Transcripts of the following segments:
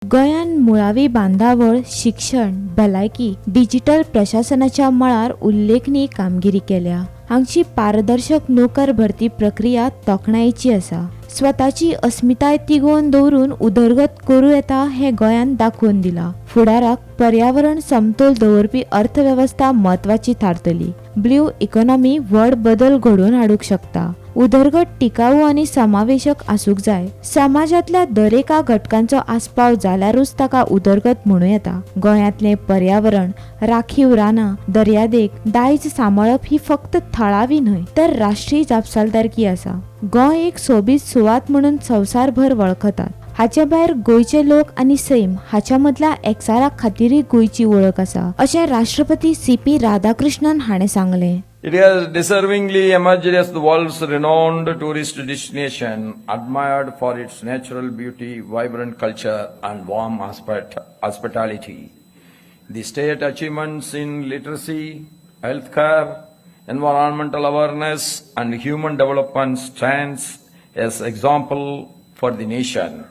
गोंयान मुळावी बांदावळ, शिक्षण, भलायकी, डिजिटल प्रशासनाच्या मळार उल्लेखनीय कामगिरी केल्या. हांगची पारदर्शक नोकर भरती प्रक्रिया तोखणायेची आसा. स्वताची अस्मिताय तिगोवन दवरून उदरगत करूं येता हें गोंयान दाखोवन दिला. फुडाराक पर्यावरण समतोल दवरपी अर्थवेवस्था म्हत्वाची थारतली. ब्ल्यू इकॉनॉमी व्हड बदल घडोवन हाडूंक शकता. उदरगत टिकाऊ आनी समावेशक आसूंक जाय. समाजातल्या दरेका घटकांचो आस्पाव जाल्यारूच ताका उदरगत म्हणूं येता. गोंयांतलें पर्यावरण, राखीव रानां, दर्यादेग दायज सांबाळप ही फक्त थळावी न्हय तर राष्ट्रीय जापसालदारकी आसा. गोंय एक सोबीत सुवात म्हणून संवसारभर वळखतात. हाचे भायर गोंयचे लोक आनी सैम हाच्या मदल्या एकचारा खातीरय गोंयची वळख आसा, अशें राष्ट्रपती CP राधाकृष्णन हाणें सांगलें. It has deservingly emerged as the world's renowned tourist destination, admired for its natural beauty, vibrant culture, and warm hospitality. The state achievements in literacy, healthcare, environmental awareness, and human development stands as example for the nation.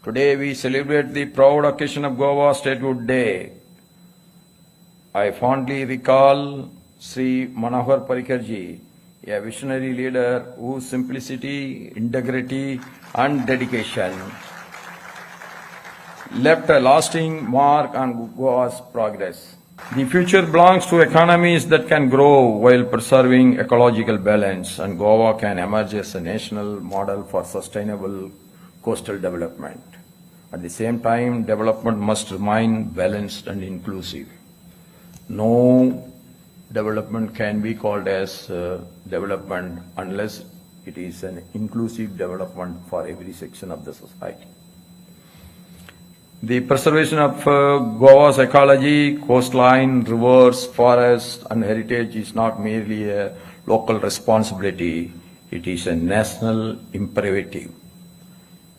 Today we celebrate the proud occasion of Goa Statehood Day. I fondly recall Sri Manohar Parrikarji, a visionary leader whose simplicity, integrity, and dedication left a lasting mark on Goa's progress. The future belongs to economies that can grow while preserving ecological balance, and Goa can emerge as a national model for sustainable coastal development. At the same time, development must remain balanced and inclusive. No development can be called as development unless it is an inclusive development for every section of the society. The preservation of Goa's ecology, coastline, rivers, forests, and heritage is not merely a local responsibility, it is a national imperative.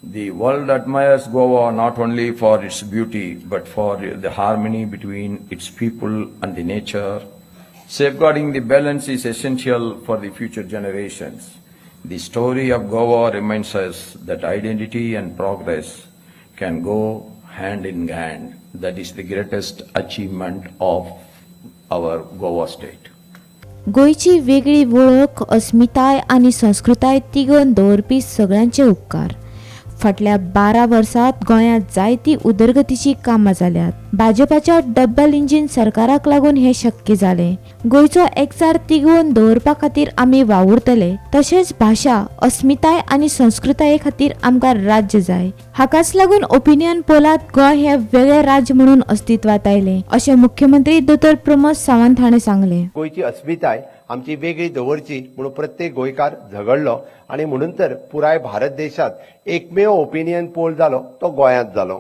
The world admires Goa not only for its beauty but for the harmony between its people and the nature. Safeguarding the balance is essential for the future generations. The story of Goa reminds us that identity and progress can go hand in hand. That is the greatest achievement of our Goa state. गोंयची वेगळी वळख, अस्मिताय आनी संस्कृताय तिगोवन दवरपी सगळ्यांचे उपकार. फाटल्या 12 वर्सांत गोंयांत जायती उदरगतीची कामां जाल्यात. भाजपाच्या डबल इंजिन सरकाराक लागून हे शक्य जालें. गोंयचो एकचार तिगोवन दवरपा खातीर आमी वावुरतले. तशेंच भाशा, अस्मिताय आनी संस्कृताये खातीर आमकां राज्य जाय. हाकाच लागून ओपिनियन पोलांत गोंय हे वेगळे राज्य म्हणून अस्तित्वात आयलें, अशें मुख्यमंत्री दोतोर प्रमोद सावंत हाणें सांगलें. गोंयची अस्मिताय आमची वेगळी दवरची म्हणून प्रत्येक गोंयकार झगडलो आणि म्हणून तर पुराय भारत देशात एकमेव ओपिनियन पोल जालो तो गोंयांत जालो.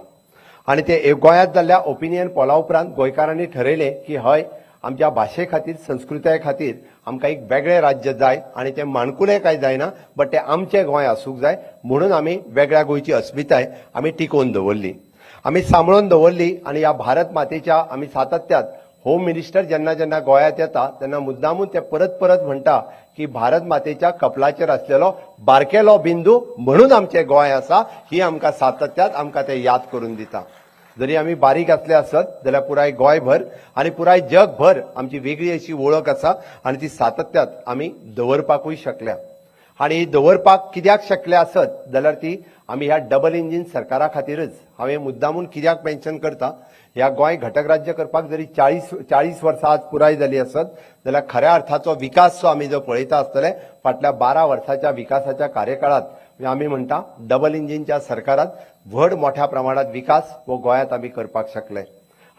आणि ते गोंयांत जाल्ल्या ओपिनियन पोला उपरांत गोंयकारांनी ठरयलें की हय आमच्या भाशे खातीर, संस्कृताये खातीर आमकां एक वेगळें राज्य जाय आणि ते माणकुलें काय जायना बट ते आमचें गोंय आसूंक जाय म्हणून आमी वेगळ्या गोंयची अस्मिताय आमी टिकोवन दवरली, आमी सांबाळून दवरली. आणि ह्या भारत मातेच्या आमी सातत्यात होम मिनिस्टर जेन्ना जेन्ना गोंयांत येता तेन्ना मुद्दामून ते परत परत म्हणटा की भारत मातेच्या कपलाचेर आसलेलो बारकेलो बिंदू म्हणून आमचें गोंय आसा, ही आमकां सातत्यात आमकां ते याद करून दिता. जरी आमी बारीक आसले आसत जाल्यार पुराय गोंयभर आनी पुराय जगभर आमची वेगळी अशी वळख आसा आणि ती सातत्यात आमी दवरपाकूय शकल्या. आणि ही दवरपाक कित्याक शकले आसत जाल्यार ती आमी ह्या डबल इंजिन सरकारा खातीरच. हांवें मुद्दामून कित्याक मेन्शन करता, ह्या गोंय घटक राज्य करपाक जरी 40 वर्सां आज पुराय जाली आसत जाल्यार खऱ्या अर्थाचो विकास जो आमी जो पळयता आसतले फाटल्या 12 वर्साच्या विकासाच्या कार्यकाळात आमी म्हणटा डबल इंजिनच्या सरकारात व्हड मोठ्या प्रमाणात विकास वो गोंयांत आमी करपाक शकले.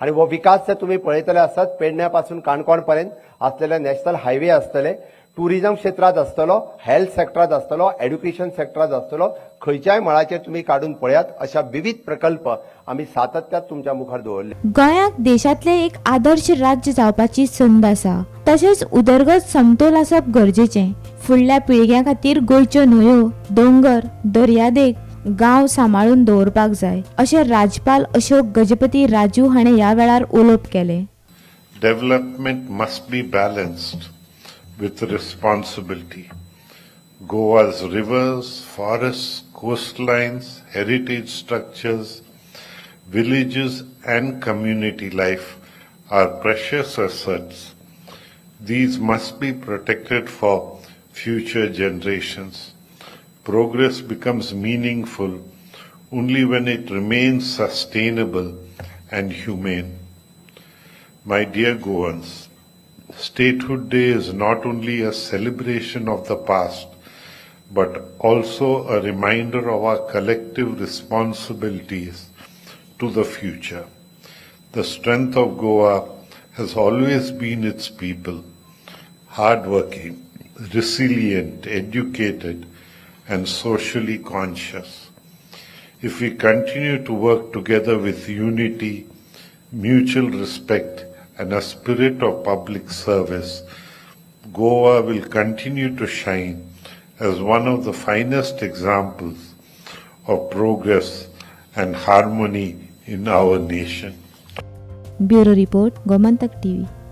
आणि वो विकास जर तुम्ही पळयतले आसत पेडण्यापासून काणकोण पर्यंत असलेले नॅशनल हायवे आसतले, टुरिझम क्षेत्रात आसतलो, हेल्थ सेक्टरात आसतलो, एड्युकेशन सेक्टरात आसतलो, खंयच्याय मळाचेर तुम्ही काढून पळयात अशा विविध प्रकल्प आमी सातत्यात तुमच्या मुखार दवरले. गोंयाक देशातले एक आदर्श राज्य जावपाची संद आसा. तशेंच उदरगत समतोल आसप गरजेचें. फुडल्या पिळग्यां खातीर गोंयच्यो न्हंयो, दोंगर, दर्यादेग, गांव सांबाळून दवरपाक जाय, अशें राज्यपाल अशोक गजपती राजू हाणें ह्या वेळार उलोवप केलें. Development must be balanced with responsibility. Goa's rivers, forests, coastlines, heritage structures, Villages and community life are precious assets. These must be protected for future generations. Progress becomes meaningful only when it remains sustainable and humane. My dear Goans, Statehood Day is not only a celebration of the past, but also a reminder of our collective responsibilities to the future. The strength of Goa has always been its people, hardworking, resilient, educated, and socially conscious. If we continue to work together with unity, mutual respect, and a spirit of public service, Goa will continue to shine as one of the finest examples of progress and harmony in our nation. Bureau report Gomantak TV.